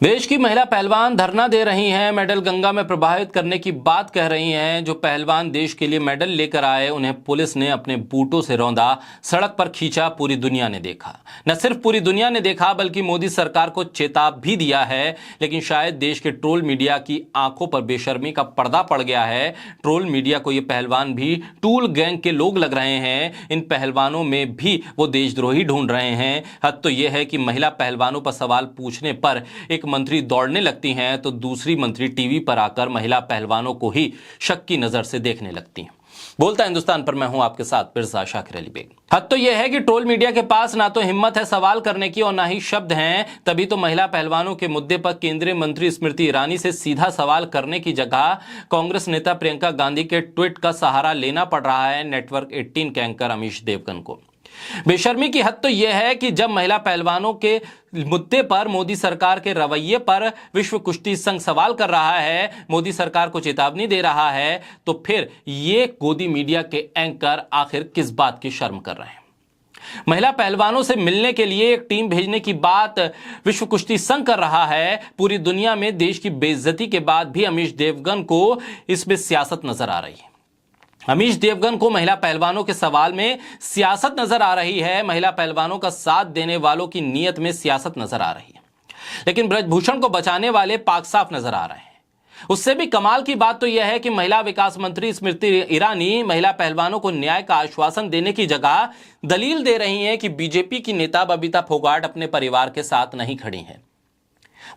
देश की महिला पहलवान धरना दे रही हैं, मेडल गंगा में प्रवाहित करने की बात कह रही हैं। जो पहलवान देश के लिए मेडल लेकर आए उन्हें पुलिस ने अपने बूटों से रौंदा, सड़क पर खींचा, पूरी दुनिया ने देखा। न सिर्फ पूरी दुनिया ने देखा बल्कि मोदी सरकार को चेताव भी दिया है। लेकिन शायद देश के ट्रोल मीडिया की आंखों पर बेशर्मी का पर्दा पड़ गया है। ट्रोल मीडिया को ये पहलवान भी टूल गैंग के लोग लग रहे हैं। इन पहलवानों में भी वो देशद्रोही ढूंढ रहे हैं। हद तो यह है कि महिला पहलवानों पर सवाल पूछने पर एक मंत्री दौड़ने लगती हैं तो दूसरी मंत्री टीवी पर आकर महिला पहलवानों को ही शक की नजर से देखने लगती हैं। बोलता हिंदुस्तान पर मैं हूं आपके साथ पिरसा शाकिर अली बेग। हद तो यह है कि ट्रोल मीडिया के पास ना तो हिम्मत है सवाल करने की और ना ही शब्द हैं। तभी तो महिला पहलवानों के मुद्दे पर केंद्रीय मंत्री स्मृति ईरानी से सीधा सवाल करने की जगह कांग्रेस नेता प्रियंका गांधी के ट्वीट का सहारा लेना पड़ रहा है नेटवर्क 18 के एंकर अमीश देवगन को। बेशर्मी की हद तो यह है कि जब महिला पहलवानों के मुद्दे पर मोदी सरकार के रवैये पर विश्व कुश्ती संघ सवाल कर रहा है, मोदी सरकार को चेतावनी दे रहा है, तो फिर ये गोदी मीडिया के एंकर आखिर किस बात की शर्म कर रहे हैं। महिला पहलवानों से मिलने के लिए एक टीम भेजने की बात विश्व कुश्ती संघ कर रहा है। पूरी दुनिया में देश की बेइज्जती के बाद भी अमीश देवगन को इसमें सियासत नजर आ रही है। अमीश देवगन को महिला पहलवानों के सवाल में सियासत नजर आ रही है। महिला पहलवानों का साथ देने वालों की नीयत में सियासत नजर आ रही है। लेकिन ब्रजभूषण को बचाने वाले पाक साफ नजर आ रहे हैं। उससे भी कमाल की बात तो यह है कि महिला विकास मंत्री स्मृति ईरानी महिला पहलवानों को न्याय का आश्वासन देने की जगह दलील दे रही हैं कि बीजेपी की नेता बबीता फोगाट अपने परिवार के साथ नहीं खड़ी हैं।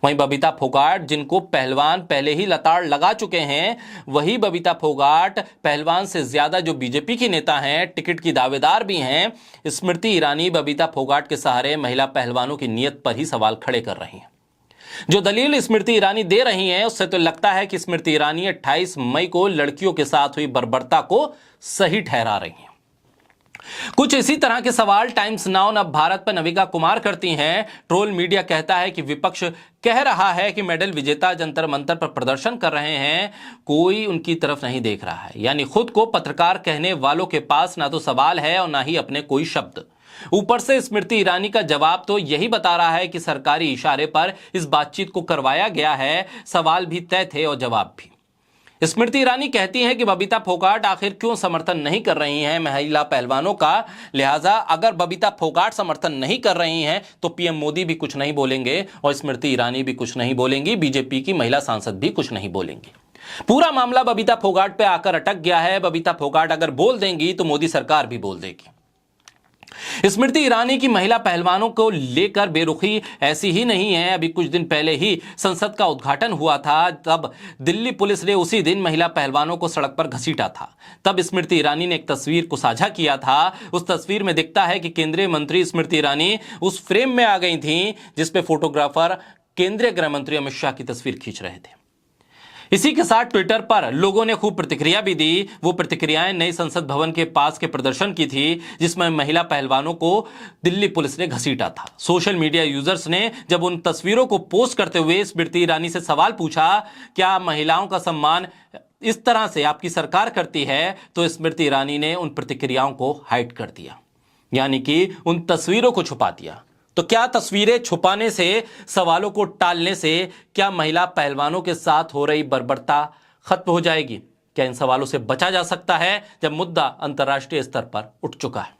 वहीं बबीता फोगाट जिनको पहलवान पहले ही लताड़ लगा चुके हैं, वही बबीता फोगाट पहलवान से ज्यादा जो बीजेपी की नेता हैं, टिकट की दावेदार भी हैं। स्मृति ईरानी बबीता फोगाट के सहारे महिला पहलवानों की नीयत पर ही सवाल खड़े कर रही हैं। जो दलील स्मृति ईरानी दे रही हैं उससे तो लगता है कि स्मृति ईरानी 28 मई को लड़कियों के साथ हुई बर्बरता को सही ठहरा रही हैं। कुछ इसी तरह के सवाल टाइम्स नाउ नव भारत पर नविका कुमार करती हैं। ट्रोल मीडिया कहता है कि विपक्ष कह रहा है कि मेडल विजेता जंतर मंतर पर प्रदर्शन कर रहे हैं, कोई उनकी तरफ नहीं देख रहा है। यानी खुद को पत्रकार कहने वालों के पास ना तो सवाल है और ना ही अपने कोई शब्द। ऊपर से स्मृति ईरानी का जवाब तो यही बता रहा है कि सरकारी इशारे पर इस बातचीत को करवाया गया है। सवाल भी तय थे और जवाब भी। स्मृति ईरानी कहती हैं कि बबीता फोगाट आखिर क्यों समर्थन नहीं कर रही हैं महिला पहलवानों का। लिहाजा अगर बबीता फोगाट समर्थन नहीं कर रही हैं तो पीएम मोदी भी कुछ नहीं बोलेंगे और स्मृति ईरानी भी कुछ नहीं बोलेंगी, बीजेपी की महिला सांसद भी कुछ नहीं बोलेंगी। पूरा मामला बबीता फोगाट पे आकर अटक गया है। बबीता फोगाट अगर बोल देंगी तो मोदी सरकार भी बोल देगी। स्मृति ईरानी की महिला पहलवानों को लेकर बेरुखी ऐसी ही नहीं है। अभी कुछ दिन पहले ही संसद का उद्घाटन हुआ था, तब दिल्ली पुलिस ने उसी दिन महिला पहलवानों को सड़क पर घसीटा था। तब स्मृति ईरानी ने एक तस्वीर को साझा किया था। उस तस्वीर में दिखता है कि केंद्रीय मंत्री स्मृति ईरानी उस फ्रेम में आ गई थी जिसपे फोटोग्राफर केंद्रीय गृह मंत्री अमित शाह की तस्वीर खींच रहे थे। इसी के साथ ट्विटर पर लोगों ने खूब प्रतिक्रिया भी दी। वो प्रतिक्रियाएं नई संसद भवन के पास के प्रदर्शन की थी जिसमें महिला पहलवानों को दिल्ली पुलिस ने घसीटा था। सोशल मीडिया यूजर्स ने जब उन तस्वीरों को पोस्ट करते हुए स्मृति ईरानी से सवाल पूछा, क्या महिलाओं का सम्मान इस तरह से आपकी सरकार करती है, तो स्मृति ईरानी ने उन प्रतिक्रियाओं को हाइड कर दिया, यानी कि उन तस्वीरों को छुपा दिया। तो क्या तस्वीरें छुपाने से, सवालों को टालने से क्या महिला पहलवानों के साथ हो रही बर्बरता खत्म हो जाएगी? क्या इन सवालों से बचा जा सकता है जब मुद्दा अंतर्राष्ट्रीय स्तर पर उठ चुका है?